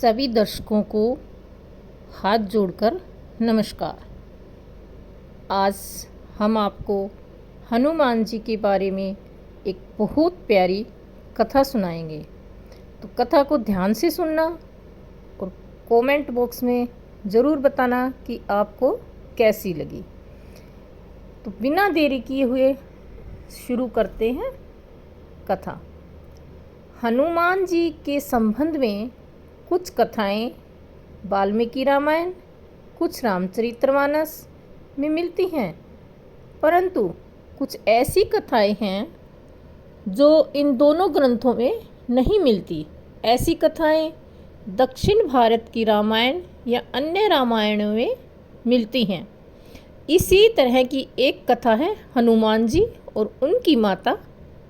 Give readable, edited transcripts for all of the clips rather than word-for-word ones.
सभी दर्शकों को हाथ जोड़कर नमस्कार। आज हम आपको हनुमान जी के बारे में एक बहुत प्यारी कथा सुनाएंगे। तो कथा को ध्यान से सुनना और कमेंट बॉक्स में ज़रूर बताना कि आपको कैसी लगी। तो बिना देरी किए हुए शुरू करते हैं कथा। हनुमान जी के संबंध में कुछ कथाएं वाल्मीकि रामायण, कुछ रामचरितमानस में मिलती हैं, परंतु कुछ ऐसी कथाएं हैं जो इन दोनों ग्रंथों में नहीं मिलती। ऐसी कथाएं दक्षिण भारत की रामायण या अन्य रामायणों में मिलती हैं। इसी तरह की एक कथा है हनुमान जी और उनकी माता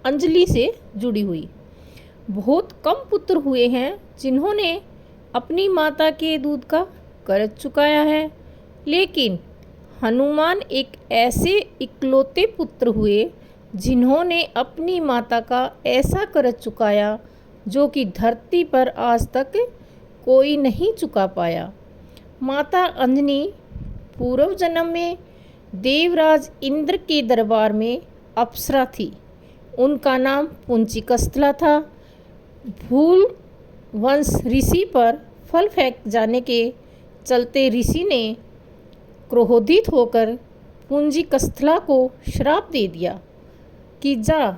अंजलि से जुड़ी हुई। बहुत कम पुत्र हुए हैं जिन्होंने अपनी माता के दूध का कर्ज चुकाया है, लेकिन हनुमान एक ऐसे इकलौते पुत्र हुए जिन्होंने अपनी माता का ऐसा कर्ज चुकाया जो कि धरती पर आज तक कोई नहीं चुका पाया। माता अंजनी पूर्व जन्म में देवराज इंद्र के दरबार में अप्सरा थी। उनका नाम पुंचिकस्थला था। भूल वंश ऋषि पर फल फेंक जाने के चलते ऋषि ने क्रोधित होकर पुंजिकस्थला को श्राप दे दिया कि जा,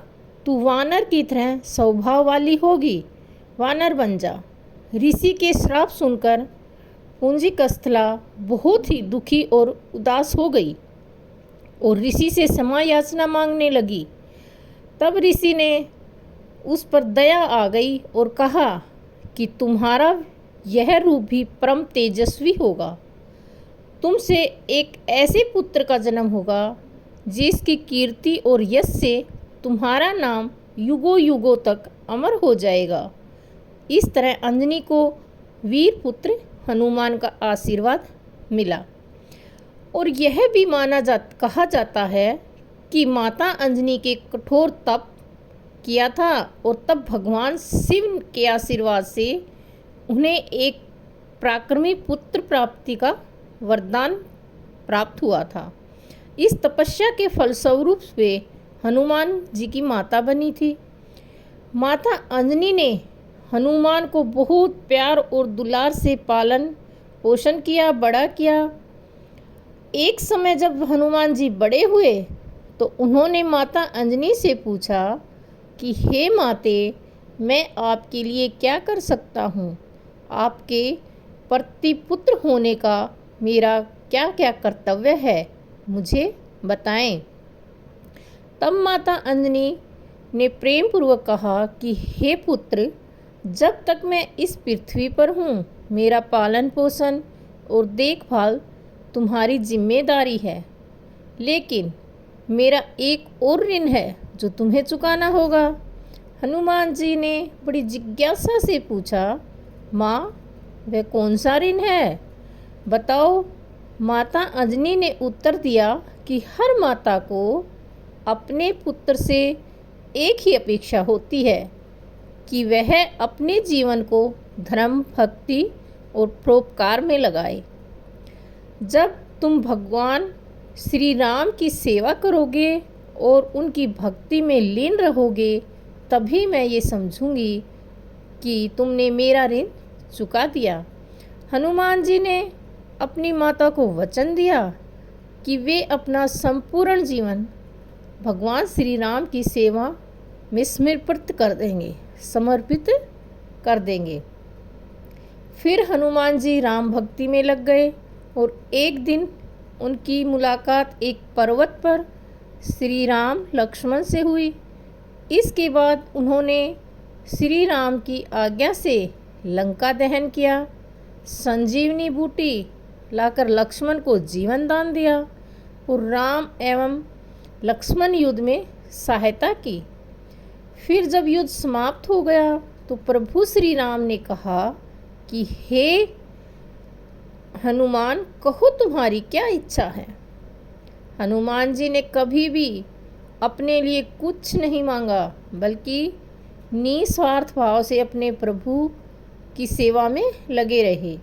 तू वानर की तरह स्वभाव वाली होगी, वानर बन जा। ऋषि के श्राप सुनकर पुंजिकस्थला बहुत ही दुखी और उदास हो गई और ऋषि से क्षमा याचना मांगने लगी। तब ऋषि ने उस पर दया आ गई और कहा कि तुम्हारा यह रूप भी परम तेजस्वी होगा। तुमसे एक ऐसे पुत्र का जन्म होगा जिसकी कीर्ति और यश से तुम्हारा नाम युगों युगों तक अमर हो जाएगा। इस तरह अंजनी को वीर पुत्र हनुमान का आशीर्वाद मिला। और यह भी कहा जाता है कि माता अंजनी के कठोर तप किया था और तब भगवान शिव के आशीर्वाद से उन्हें एक पराक्रमी पुत्र प्राप्ति का वरदान प्राप्त हुआ था। इस तपस्या के फलस्वरूप वे हनुमान जी की माता बनी थी। माता अंजनी ने हनुमान को बहुत प्यार और दुलार से पालन पोषण किया, बड़ा किया। एक समय जब हनुमान जी बड़े हुए तो उन्होंने माता अंजनी से पूछा कि हे माते, मैं आपके लिए क्या कर सकता हूँ? आपके प्रतिपुत्र होने का मेरा क्या क्या कर्तव्य है, मुझे बताएं। तब माता अंजनी ने प्रेम पूर्वक कहा कि हे पुत्र, जब तक मैं इस पृथ्वी पर हूँ मेरा पालन पोषण और देखभाल तुम्हारी जिम्मेदारी है, लेकिन मेरा एक और ऋण है जो तुम्हें चुकाना होगा। हनुमान जी ने बड़ी जिज्ञासा से पूछा, माँ, वह कौन सा ऋण है, बताओ। माता अंजनी ने उत्तर दिया कि हर माता को अपने पुत्र से एक ही अपेक्षा होती है कि वह अपने जीवन को धर्म, भक्ति और परोपकार में लगाए। जब तुम भगवान श्री राम की सेवा करोगे और उनकी भक्ति में लीन रहोगे, तभी मैं ये समझूंगी कि तुमने मेरा ऋण चुका दिया। हनुमान जी ने अपनी माता को वचन दिया कि वे अपना संपूर्ण जीवन भगवान श्री राम की सेवा में समर्पित कर देंगे। फिर हनुमान जी राम भक्ति में लग गए और एक दिन उनकी मुलाकात एक पर्वत पर श्री राम लक्ष्मण से हुई। इसके बाद उन्होंने श्री राम की आज्ञा से लंका दहन किया, संजीवनी बूटी लाकर लक्ष्मण को जीवन दान दिया और राम एवं लक्ष्मण युद्ध में सहायता की। फिर जब युद्ध समाप्त हो गया तो प्रभु श्री राम ने कहा कि हे हनुमान, कहो तुम्हारी क्या इच्छा है। हनुमान जी ने कभी भी अपने लिए कुछ नहीं मांगा, बल्कि निस्वार्थ भाव से अपने प्रभु की सेवा में लगे रहे।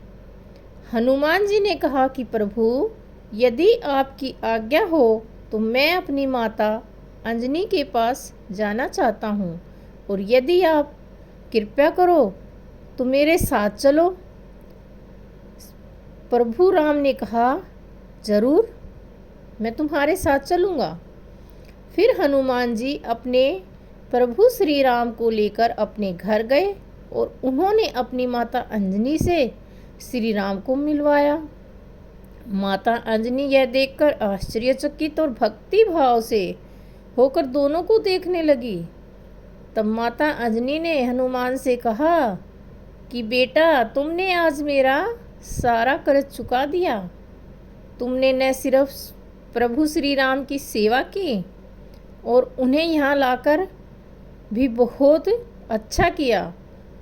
हनुमान जी ने कहा कि प्रभु, यदि आपकी आज्ञा हो तो मैं अपनी माता अंजनी के पास जाना चाहता हूँ, और यदि आप कृपया करो तो मेरे साथ चलो। प्रभु राम ने कहा, ज़रूर, मैं तुम्हारे साथ चलूँगा। फिर हनुमान जी अपने प्रभु श्री राम को लेकर अपने घर गए और उन्होंने अपनी माता अंजनी से श्री राम को मिलवाया। माता अंजनी यह देखकर आश्चर्यचकित और भक्ति भाव से होकर दोनों को देखने लगी। तब माता अंजनी ने हनुमान से कहा कि बेटा, तुमने आज मेरा सारा कर्ज चुका दिया। तुमने न सिर्फ प्रभु श्री राम की सेवा की और उन्हें यहाँ लाकर भी बहुत अच्छा किया।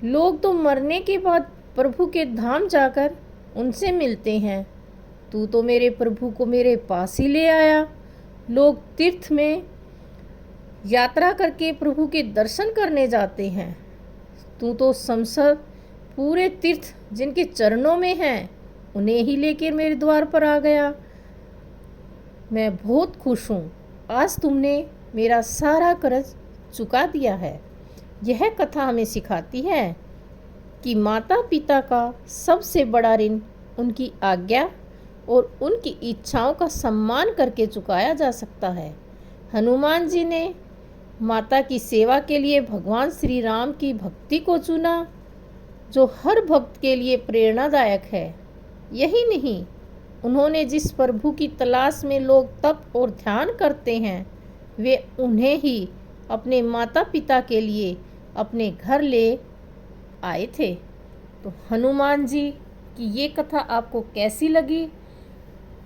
लोग तो मरने के बाद प्रभु के धाम जाकर उनसे मिलते हैं, तू तो मेरे प्रभु को मेरे पास ही ले आया। लोग तीर्थ में यात्रा करके प्रभु के दर्शन करने जाते हैं, तू तो समस्त पूरे तीर्थ जिनके चरणों में हैं उन्हें ही लेकर मेरे द्वार पर आ गया। मैं बहुत खुश हूँ, आज तुमने मेरा सारा कर्ज चुका दिया है। यह कथा हमें सिखाती है कि माता पिता का सबसे बड़ा ऋण उनकी आज्ञा और उनकी इच्छाओं का सम्मान करके चुकाया जा सकता है। हनुमान जी ने माता की सेवा के लिए भगवान श्री राम की भक्ति को चुना, जो हर भक्त के लिए प्रेरणादायक है। यही नहीं, उन्होंने जिस प्रभु की तलाश में लोग तप और ध्यान करते हैं, वे उन्हें ही अपने माता पिता के लिए अपने घर ले आए थे। तो हनुमान जी की ये कथा आपको कैसी लगी,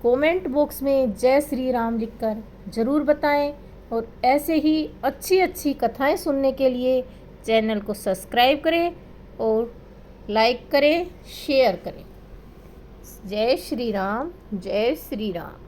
कमेंट बॉक्स में जय श्री राम लिखकर ज़रूर बताएं, और ऐसे ही अच्छी अच्छी कथाएं सुनने के लिए चैनल को सब्सक्राइब करें और लाइक करें, शेयर करें। जय श्री राम, जय श्री राम।